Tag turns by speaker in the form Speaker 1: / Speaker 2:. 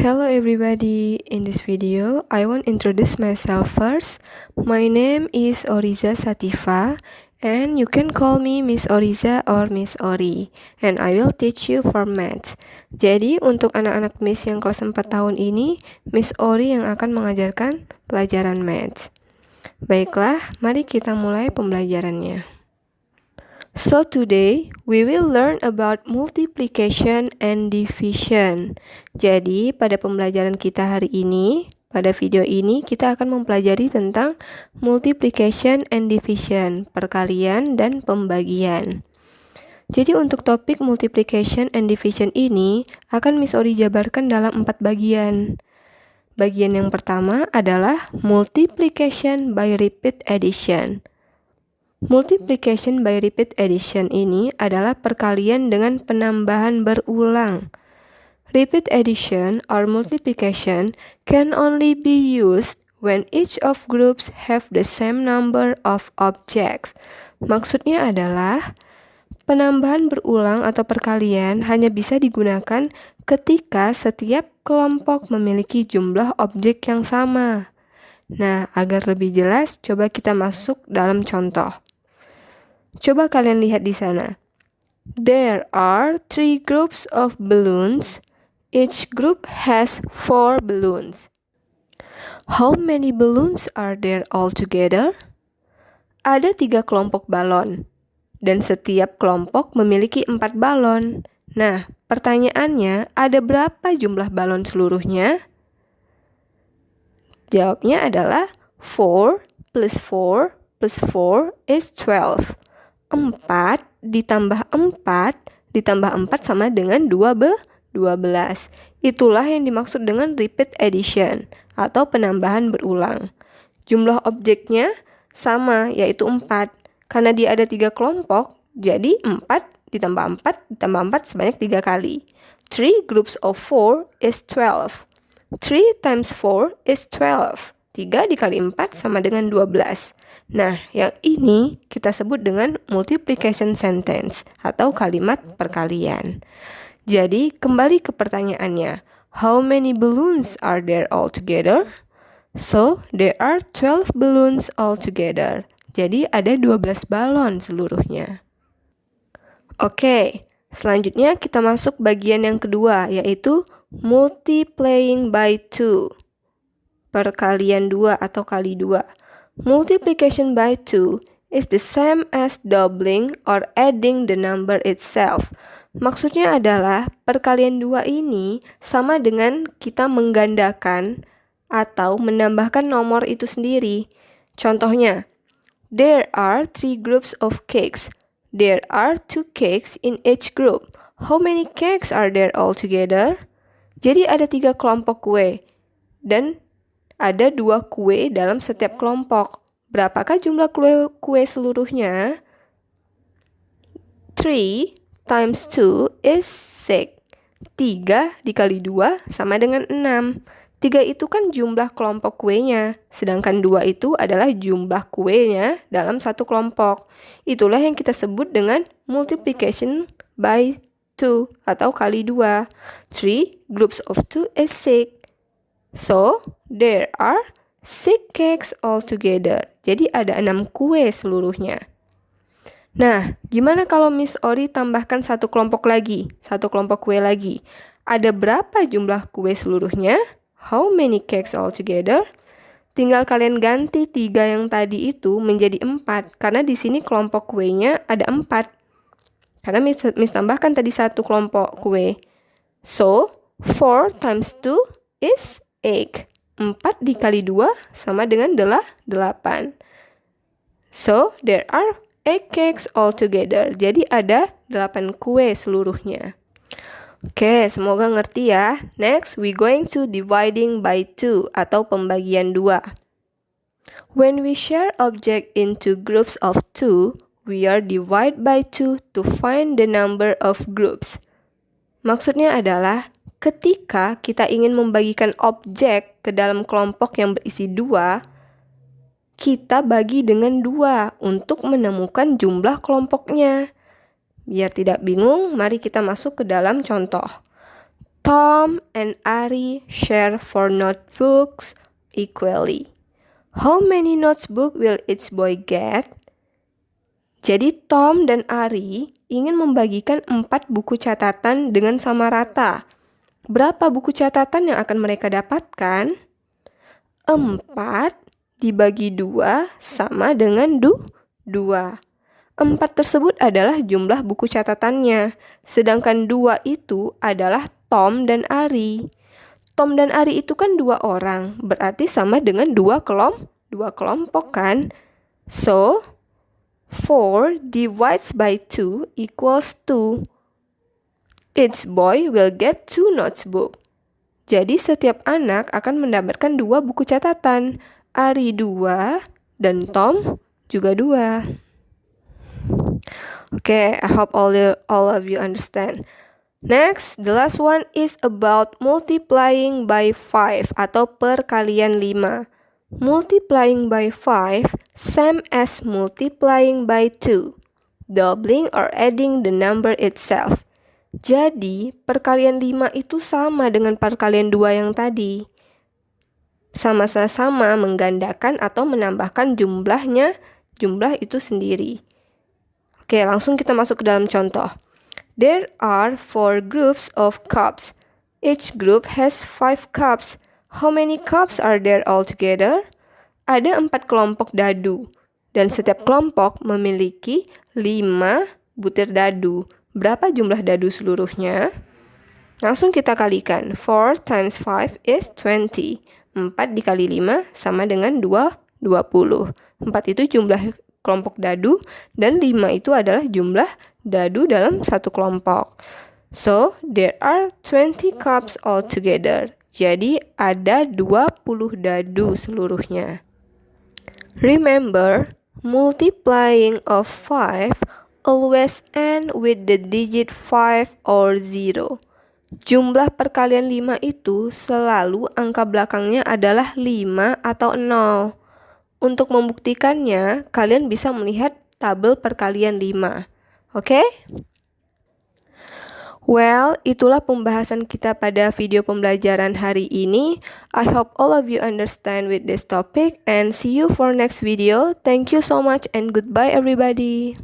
Speaker 1: Hello everybody, in this video I want to introduce myself first. My name is Oriza Sativa and you can call me Miss Oriza or Miss Ori, and I will teach you for maths. Jadi untuk anak-anak Miss yang kelas 4 tahun ini, Miss Ori yang akan mengajarkan pelajaran maths. Baiklah, mari kita mulai pembelajarannya. So today we will learn about multiplication and division. Jadi pada pembelajaran kita hari ini, pada video ini kita akan mempelajari tentang multiplication and division, perkalian dan pembagian. Jadi untuk topik multiplication and division ini akan Miss Ori jabarkan dalam 4 bagian. Bagian yang pertama adalah multiplication by repeat addition. Multiplication by repeat addition ini adalah perkalian dengan penambahan berulang. Repeat addition or multiplication can only be used when each of groups have the same number of objects. Maksudnya adalah penambahan berulang atau perkalian hanya bisa digunakan ketika setiap kelompok memiliki jumlah objek yang sama. Nah, agar lebih jelas, coba kita masuk dalam contoh. Coba kalian lihat di sana. There are 3 groups of balloons. Each group has 4 balloons. How many balloons are there altogether? Ada 3 kelompok balon, dan setiap kelompok memiliki 4 balon. Nah, pertanyaannya, ada berapa jumlah balon seluruhnya? Jawabnya adalah 4 plus 4 plus 4 is 12. 4 ditambah 4 sama dengan 12. Itulah yang dimaksud dengan repeat addition atau penambahan berulang. Jumlah objeknya sama, yaitu 4. Karena dia ada 3 kelompok, jadi 4 ditambah 4 sebanyak 3 kali. 3 groups of 4 is 12. 3 times 4 is 12. 3 dikali 4 sama dengan 12. Nah, yang ini kita sebut dengan multiplication sentence atau kalimat perkalian. Jadi, kembali ke pertanyaannya. How many balloons are there altogether? So, there are 12 balloons altogether. Jadi, ada 12 balon seluruhnya. Oke, selanjutnya kita masuk bagian yang kedua, yaitu multiplying by 2. Perkalian 2 atau kali 2. Multiplication by 2 is the same as doubling or adding the number itself. Maksudnya adalah perkalian 2 ini sama dengan kita menggandakan atau menambahkan nomor itu sendiri. Contohnya, there are 3 groups of cakes. There are 2 cakes in each group. How many cakes are there altogether? Jadi ada 3 kelompok kue dan ada 2 kue dalam setiap kelompok. Berapakah jumlah kue seluruhnya? 3 times 2 is 6. 3 dikali 2 sama dengan 6. 3 itu kan jumlah kelompok kuenya, sedangkan 2 itu adalah jumlah kuenya dalam satu kelompok. Itulah yang kita sebut dengan multiplication by 2 atau kali 2. 3 groups of 2 is 6. So, there are 6 cakes altogether. Jadi ada 6 kue seluruhnya. Nah, gimana kalau Miss Ori tambahkan satu kelompok lagi, satu kelompok kue lagi? Ada berapa jumlah kue seluruhnya? How many cakes altogether? Tinggal kalian ganti 3 yang tadi itu menjadi 4, karena di sini kelompok kuenya ada 4. Karena Miss tambahkan tadi satu kelompok kue. So, 4 times 2 is 8. 4 dikali 2 sama dengan 8. So, there are 8 cakes altogether. Jadi ada 8 kue seluruhnya. Oke, semoga ngerti ya. Next, we going to dividing by 2 atau pembagian 2. When we share object into groups of 2, we are divide by 2 to find the number of groups. Maksudnya adalah ketika kita ingin membagikan objek ke dalam kelompok yang berisi 2, kita bagi dengan 2 untuk menemukan jumlah kelompoknya. Biar tidak bingung, mari kita masuk ke dalam contoh. Tom and Ari share 4 notebooks equally. How many notebooks will each boy get? Jadi Tom dan Ari ingin membagikan 4 buku catatan dengan sama rata. Berapa buku catatan yang akan mereka dapatkan? 4 dibagi 2 sama dengan 2. 4 tersebut adalah jumlah buku catatannya, sedangkan 2 itu adalah Tom dan Ari. Tom dan Ari itu kan 2 orang, berarti sama dengan 2 kelompok kan? So, 4 divides by 2 equals 2. Each boy will get 2 notebooks. Jadi setiap anak akan mendapatkan 2 buku catatan. Ari 2 dan Tom juga 2. Okay, I hope all of you understand. Next, the last one is about multiplying by 5 atau perkalian 5. Multiplying by 5 same as multiplying by 2, doubling or adding the number itself. Jadi, perkalian 5 itu sama dengan perkalian 2 yang tadi. Sama-sama menggandakan atau menambahkan jumlah itu sendiri. Oke, langsung kita masuk ke dalam contoh. There are 4 groups of cups. Each group has 5 cups. How many cups are there altogether? Ada 4 kelompok dadu, dan setiap kelompok memiliki 5 butir dadu. Berapa jumlah dadu seluruhnya? Langsung kita kalikan. 4 times 5 is 20. 4 dikali 5 sama dengan 20. 4 itu jumlah kelompok dadu, dan 5 itu adalah jumlah dadu dalam satu kelompok. So, there are 20 cups altogether. Jadi, ada 20 dadu seluruhnya. Remember, multiplying of 5 always end with the digit 5 or 0. Jumlah perkalian 5 itu selalu angka belakangnya adalah 5 atau 0. Untuk membuktikannya, kalian bisa melihat tabel perkalian 5. Oke? Well, itulah pembahasan kita pada video pembelajaran hari ini. I hope all of you understand with this topic and see you for next video. Thank you so much and goodbye everybody.